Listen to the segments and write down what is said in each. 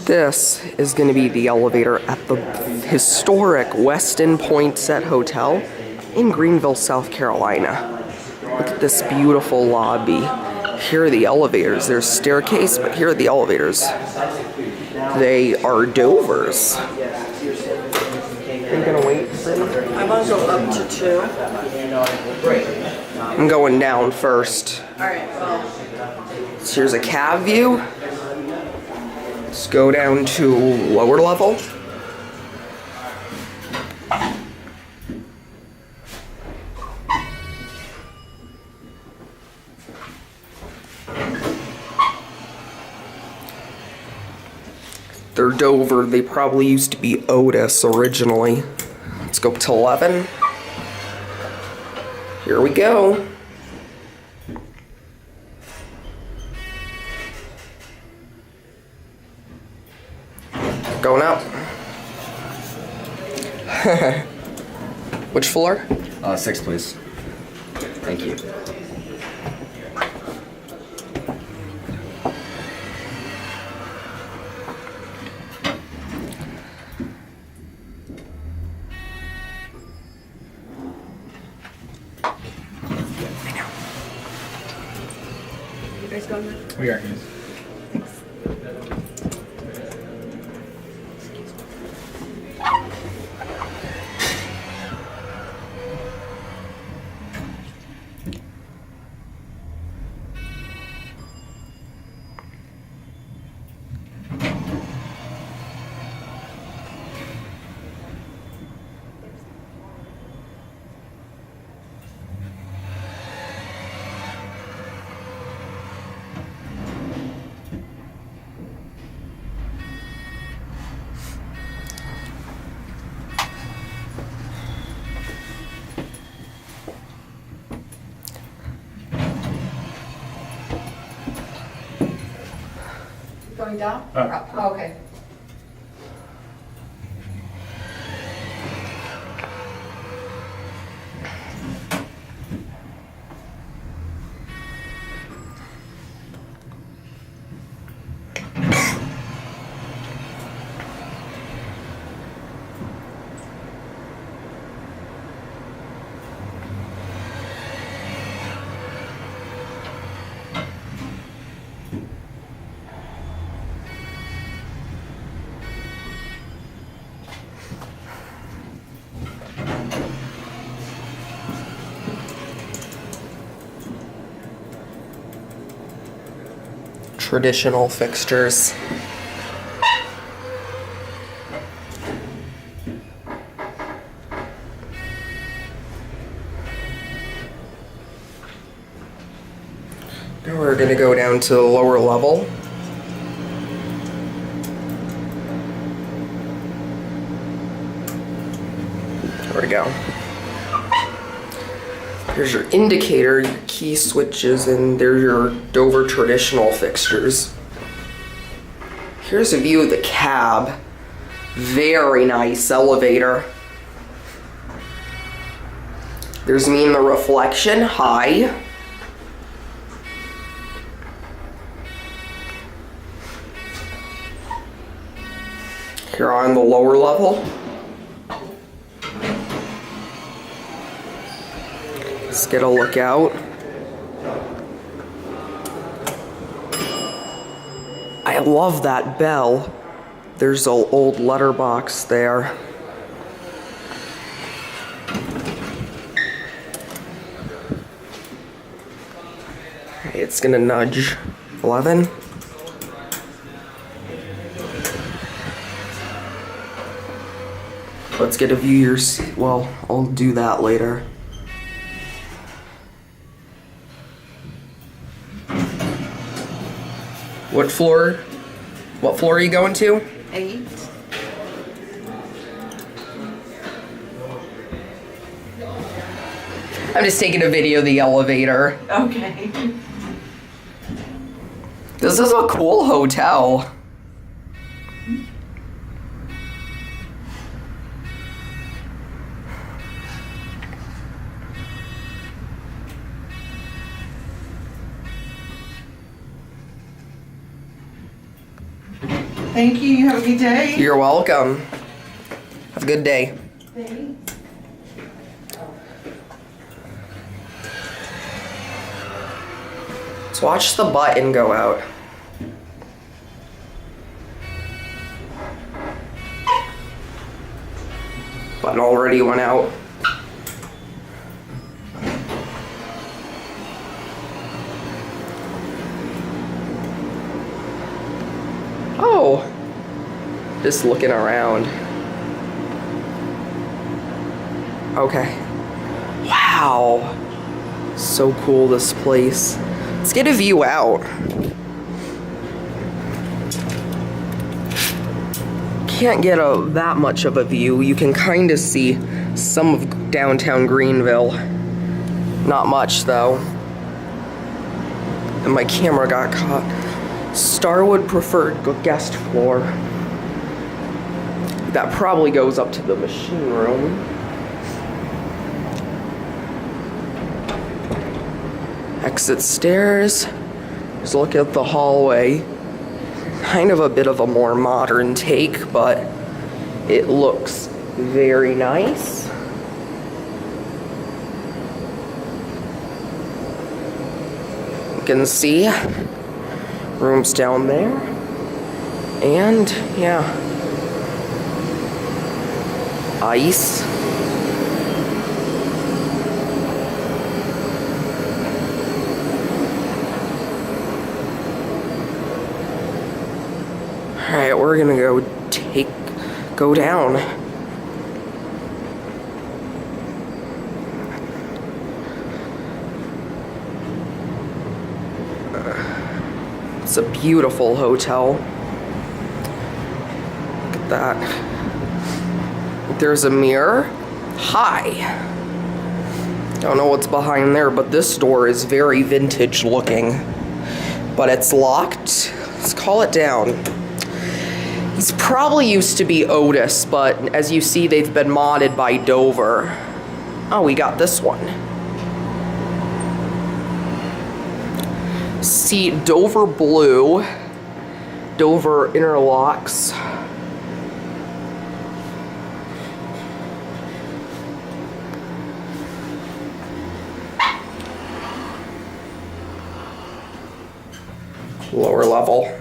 This is going to be the elevator at the historic Westin Poinsett Hotel in Greenville, South Carolina. Look at this beautiful lobby. Here are the elevators. There's a staircase, but here are the elevators. They are Dovers. Are you going to wait for me? I want to go up to 2. I'm going down first. Alright, well. So here's a cab view. Let's go down to lower level. They're Dover. They probably used to be Otis originally. Let's go up to 11. Here we go. Going up. Which floor? 6, please. Thank you. You guys going with? We are, yes. Going down? Oh, okay. Traditional fixtures. Now we're going to go down to the lower level. There we go. Here's your indicator, your key switches, and there's your Dover traditional fixtures. Here's a view of the cab. Very nice elevator. There's me in the reflection. Hi. Here on the lower level. Let's get a look out. I love that bell. There's an old letterbox there. It's gonna nudge. 11. Let's get a view. Well, I'll do that later. What floor are you going to? 8. I'm just taking a video of the elevator. Okay. This is a cool hotel. Thank you. You have a good day. You're welcome. Have a good day. Thanks. Let's watch the button go out. Button already went out. Oh, just looking around. Okay. Wow. So cool, this place. Let's get a view out. Can't get that much of a view. You can kind of see some of downtown Greenville. Not much, though. And my camera got caught. Starwood preferred guest floor. That probably goes up to the machine room. Exit stairs. Just look at the hallway. Kind of a bit of a more modern take, but it looks very nice. You can see rooms down there. And yeah. Ice. Alright, we're gonna go down. It's a beautiful hotel. Look at that. There's a mirror. Hi. Don't know what's behind there, but this door is very vintage looking. But it's locked. Let's call it down. These probably used to be Otis, but as you see, they've been modded by Dover. Oh, we got this one. See, Dover blue, Dover interlocks. Lower level.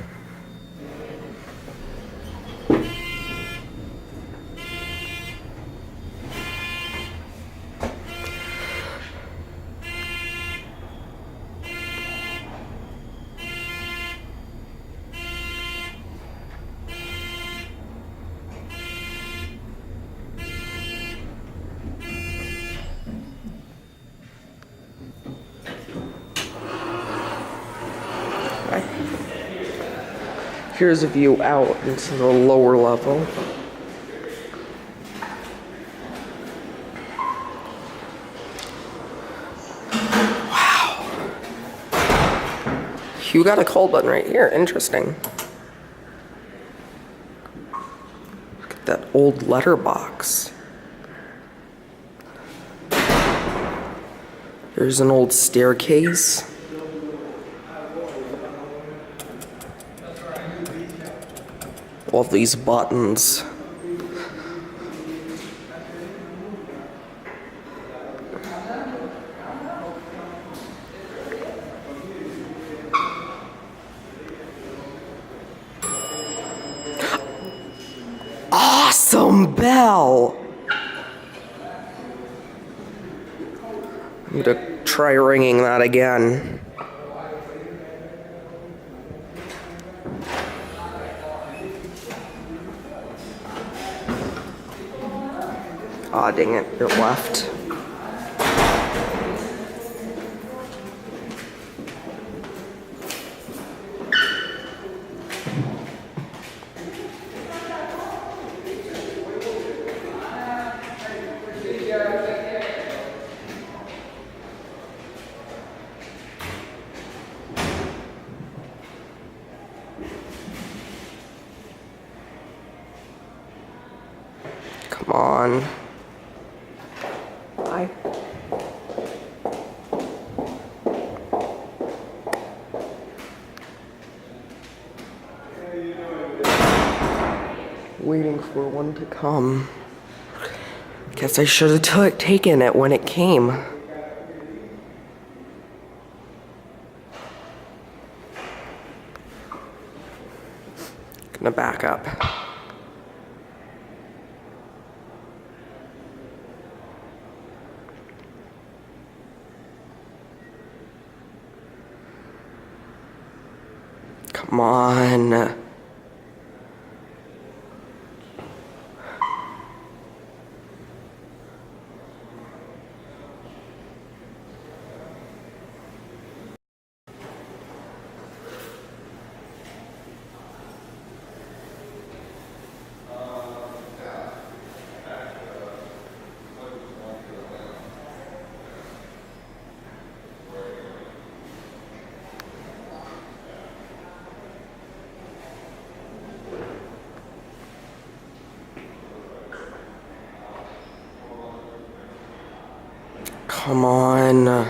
Here's a view out into the lower level. Wow. You got a call button right here. Interesting. Look at that old letterbox. There's an old staircase. Love these buttons. Awesome bell. I'm gonna try ringing that again. Aw, dang it, it left. Come on. Bye. for one to come. Guess I should have taken it when it came. Gonna back up. Come on. Come on.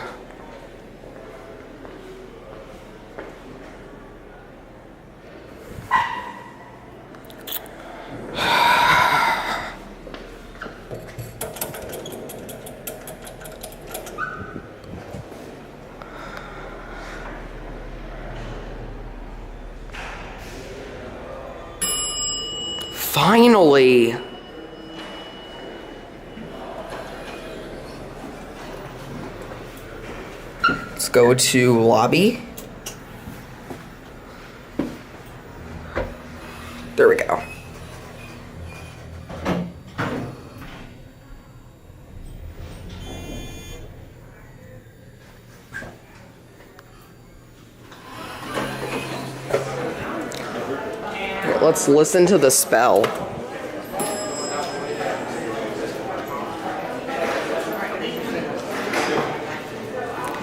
Finally. Let's go to lobby. There we go. Here, let's listen to the spell.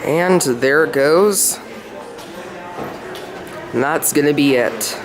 And there it goes. And that's gonna be it.